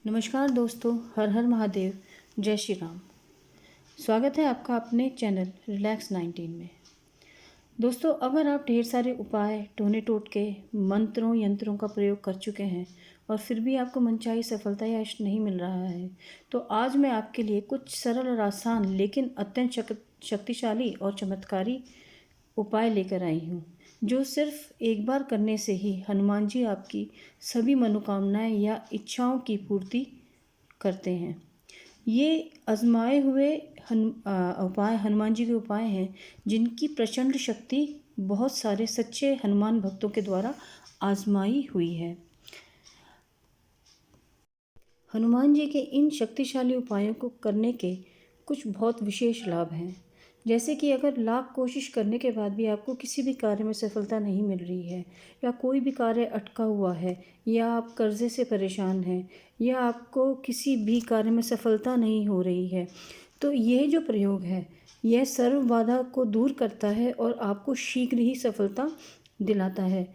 नमस्कार दोस्तों, हर हर महादेव, जय श्री राम। स्वागत है आपका अपने चैनल रिलैक्स 19 में। दोस्तों, अगर आप ढेर सारे उपाय, टोने टोटके, मंत्रों यंत्रों का प्रयोग कर चुके हैं और फिर भी आपको मनचाही सफलता या यश नहीं मिल रहा है, तो आज मैं आपके लिए कुछ सरल और आसान लेकिन अत्यंत शक्तिशाली और चमत्कारी उपाय लेकर आई हूँ, जो सिर्फ एक बार करने से ही हनुमान जी आपकी सभी मनोकामनाएं या इच्छाओं की पूर्ति करते हैं। ये आजमाए हुए उपाय हनुमान जी के उपाय हैं, जिनकी प्रचंड शक्ति बहुत सारे सच्चे हनुमान भक्तों के द्वारा आजमाई हुई है। हनुमान जी के इन शक्तिशाली उपायों को करने के कुछ बहुत विशेष लाभ हैं। जैसे कि अगर लाख कोशिश करने के बाद भी आपको किसी भी कार्य में सफलता नहीं मिल रही है, या कोई भी कार्य अटका हुआ है, या आप कर्जे से परेशान हैं, या आपको किसी भी कार्य में सफलता नहीं हो रही है, तो यह जो प्रयोग है यह सर्व बाधा को दूर करता है और आपको शीघ्र ही सफलता दिलाता है।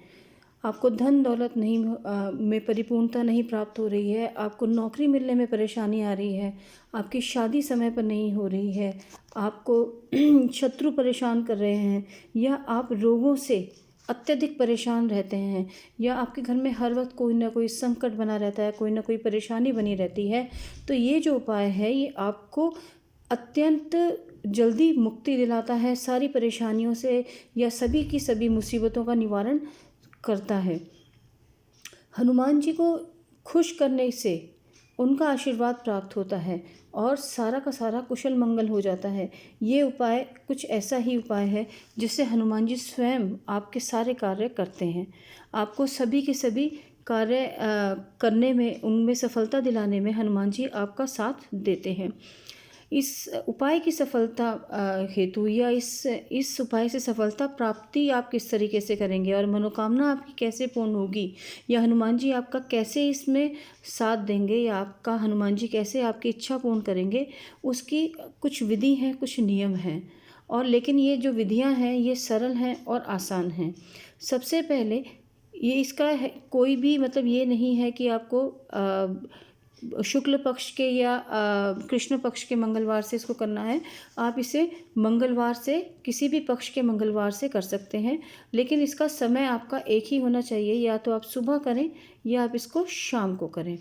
आपको धन दौलत नहीं में परिपूर्णता नहीं प्राप्त हो रही है, आपको नौकरी मिलने में परेशानी आ रही है, आपकी शादी समय पर नहीं हो रही है, आपको शत्रु परेशान कर रहे हैं, या आप रोगों से अत्यधिक परेशान रहते हैं, या आपके घर में हर वक्त कोई ना कोई संकट बना रहता है, कोई ना कोई परेशानी बनी रहती है, तो ये जो उपाय है ये आपको अत्यंत जल्दी मुक्ति दिलाता है सारी परेशानियों से, या सभी की सभी मुसीबतों का निवारण करता है। हनुमान जी को खुश करने से उनका आशीर्वाद प्राप्त होता है और सारा का सारा कुशल मंगल हो जाता है। ये उपाय कुछ ऐसा ही उपाय है जिससे हनुमान जी स्वयं आपके सारे कार्य करते हैं। आपको सभी के सभी कार्य करने में, उनमें सफलता दिलाने में हनुमान जी आपका साथ देते हैं। इस उपाय की सफलता हेतु, या इस उपाय से सफलता प्राप्ति आप किस तरीके से करेंगे और मनोकामना आपकी कैसे पूर्ण होगी, या हनुमान जी आपका कैसे इसमें साथ देंगे, या आपका हनुमान जी कैसे आपकी इच्छा पूर्ण करेंगे, उसकी कुछ विधि हैं, कुछ नियम हैं। और लेकिन ये जो विधियां हैं ये सरल हैं और आसान हैं। सबसे पहले ये इसका है, कोई भी मतलब ये नहीं है कि आपको शुक्ल पक्ष के या कृष्ण पक्ष के मंगलवार से इसको करना है। आप इसे मंगलवार से, किसी भी पक्ष के मंगलवार से कर सकते हैं, लेकिन इसका समय आपका एक ही होना चाहिए। या तो आप सुबह करें या आप इसको शाम को करें,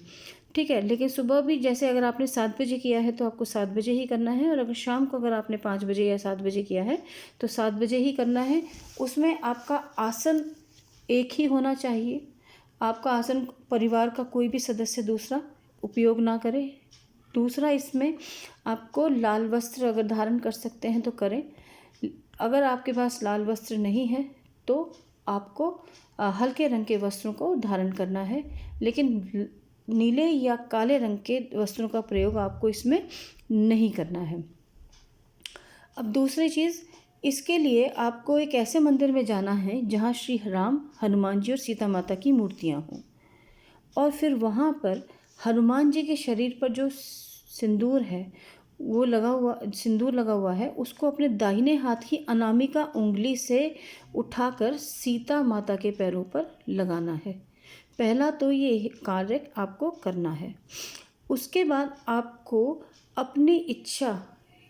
ठीक है। लेकिन सुबह भी, जैसे अगर आपने 7 बजे किया है तो आपको 7 बजे ही करना है, और अगर शाम को अगर आपने 5 बजे या 7 बजे किया है तो 7 बजे ही करना है। उसमें आपका आसन एक ही होना चाहिए। आपका आसन परिवार का कोई भी सदस्य दूसरा उपयोग ना करे। दूसरा, इसमें आपको लाल वस्त्र अगर धारण कर सकते हैं तो करें। अगर आपके पास लाल वस्त्र नहीं है तो आपको हल्के रंग के वस्त्रों को धारण करना है, लेकिन नीले या काले रंग के वस्त्रों का प्रयोग आपको इसमें नहीं करना है। अब दूसरी चीज़, इसके लिए आपको एक ऐसे मंदिर में जाना है जहाँ श्री राम, हनुमान जी और सीता माता की मूर्तियाँ हों, और फिर वहाँ पर हनुमान जी के शरीर पर जो सिंदूर है, वो सिंदूर लगा हुआ है, उसको अपने दाहिने हाथ की अनामिका उंगली से उठाकर सीता माता के पैरों पर लगाना है। पहला तो ये कार्य आपको करना है। उसके बाद आपको अपनी इच्छा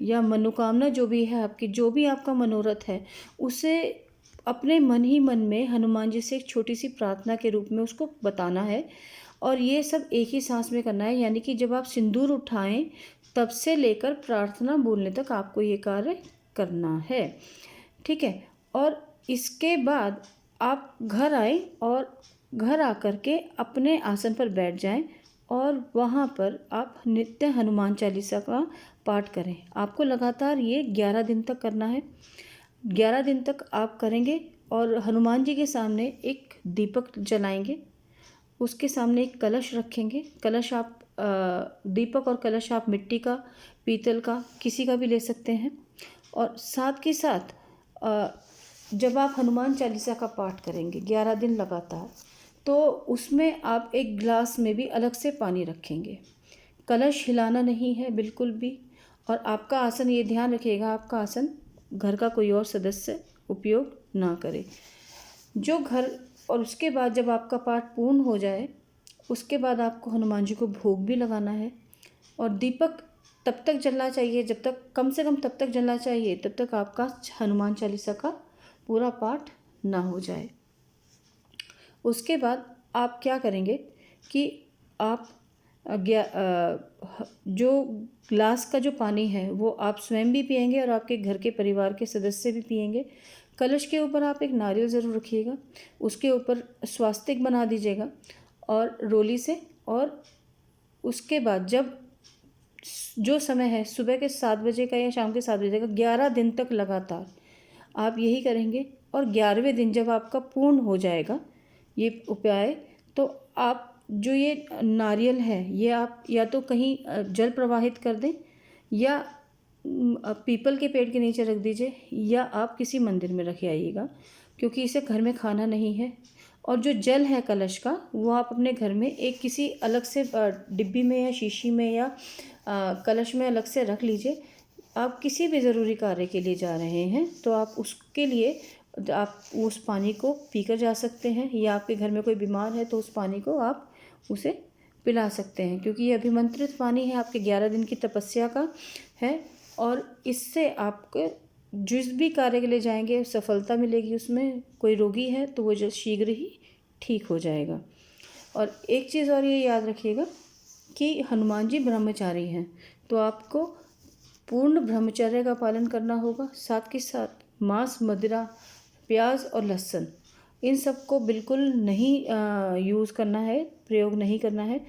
या मनोकामना जो भी है आपकी, जो भी आपका मनोरथ है, उसे अपने मन ही मन में हनुमान जी से एक छोटी सी प्रार्थना के रूप में उसको बताना है। और ये सब एक ही सांस में करना है, यानी कि जब आप सिंदूर उठाएं तब से लेकर प्रार्थना बोलने तक आपको ये कार्य करना है, ठीक है। और इसके बाद आप घर आए और घर आकर के अपने आसन पर बैठ जाएं और वहाँ पर आप नित्य हनुमान चालीसा का पाठ करें। आपको लगातार ये 11 दिन तक करना है। 11 दिन तक आप करेंगे और हनुमान जी के सामने एक दीपक जलाएंगे, उसके सामने एक कलश रखेंगे। कलश आप दीपक और कलश आप मिट्टी का, पीतल का, किसी का भी ले सकते हैं। और साथ के साथ जब आप हनुमान चालीसा का पाठ करेंगे 11 दिन लगातार, तो उसमें आप एक गिलास में भी अलग से पानी रखेंगे। कलश हिलाना नहीं है बिल्कुल भी। और आपका आसन, ये ध्यान रखिएगा, आपका आसन घर का कोई और सदस्य उपयोग ना करे। जो घर और उसके बाद जब आपका पाठ पूर्ण हो जाए उसके बाद आपको हनुमान जी को भोग भी लगाना है। और दीपक तब तक जलना चाहिए जब तक, कम से कम तब तक जलना चाहिए तब तक आपका हनुमान चालीसा का पूरा पाठ ना हो जाए। उसके बाद आप क्या करेंगे कि आप जो ग्लास का जो पानी है वो आप स्वयं भी पिएंगे और आपके घर के परिवार के सदस्य भी पिएंगे। कलश के ऊपर आप एक नारियल ज़रूर रखिएगा, उसके ऊपर स्वास्तिक बना दीजिएगा और रोली से। और उसके बाद जब जो समय है सुबह के 7 बजे का या शाम के 7 बजे का, 11 दिन तक लगातार आप यही करेंगे। और 11वें दिन जब आपका पूर्ण हो जाएगा ये उपाय, तो आप जो ये नारियल है ये आप या तो कहीं जल प्रवाहित कर दें या पीपल के पेड़ के नीचे रख दीजिए, या आप किसी मंदिर में रख आइएगा, क्योंकि इसे घर में खाना नहीं है। और जो जल है कलश का वो आप अपने घर में एक किसी अलग से डिब्बी में या शीशी में या कलश में अलग से रख लीजिए। आप किसी भी ज़रूरी कार्य के लिए जा रहे हैं तो आप उसके लिए आप उस पानी को पीकर जा सकते हैं, या आपके घर में कोई बीमार है तो उस पानी को आप उसे पिला सकते हैं, क्योंकि ये अभिमंत्रित पानी है, आपके 11 दिन की तपस्या का है। और इससे आपको जिस भी कार्य के लिए जाएंगे सफलता मिलेगी उसमें। कोई रोगी है तो वो शीघ्र ही ठीक हो जाएगा। और एक चीज़ और ये याद रखिएगा कि हनुमान जी ब्रह्मचारी हैं, तो आपको पूर्ण ब्रह्मचर्य का पालन करना होगा। साथ के साथ मांस, मदिरा, प्याज और लहसुन इन सब को बिल्कुल नहीं यूज़ करना है, प्रयोग नहीं करना है।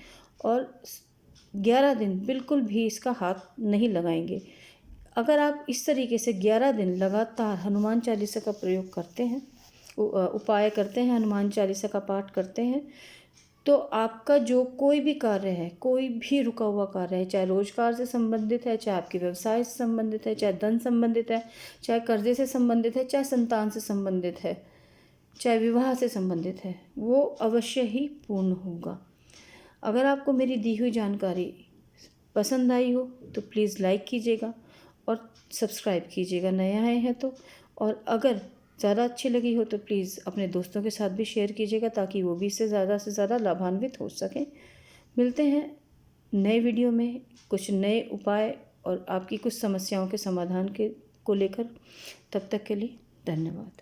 और 11 दिन बिल्कुल भी इसका हाथ नहीं लगाएंगे। अगर आप इस तरीके से 11 दिन लगातार हनुमान चालीसा का प्रयोग करते हैं, उपाय करते हैं, हनुमान चालीसा का पाठ करते हैं, तो आपका जो कोई भी कार्य है, कोई भी रुका हुआ कार्य है, चाहे रोजगार से संबंधित है, चाहे आपके व्यवसाय से संबंधित है, चाहे धन संबंधित है, चाहे कर्जे से संबंधित है, चाहे संतान से संबंधित है, चाहे विवाह से संबंधित है, वो अवश्य ही पूर्ण होगा। अगर आपको मेरी दी हुई जानकारी पसंद आई हो तो प्लीज़ लाइक कीजिएगा और सब्सक्राइब कीजिएगा नए आए हैं तो। और अगर ज़्यादा अच्छी लगी हो तो प्लीज़ अपने दोस्तों के साथ भी शेयर कीजिएगा, ताकि वो भी इससे ज़्यादा लाभान्वित हो सकें। मिलते हैं नए वीडियो में कुछ नए उपाय और आपकी कुछ समस्याओं के समाधान को लेकर। तब तक के लिए धन्यवाद।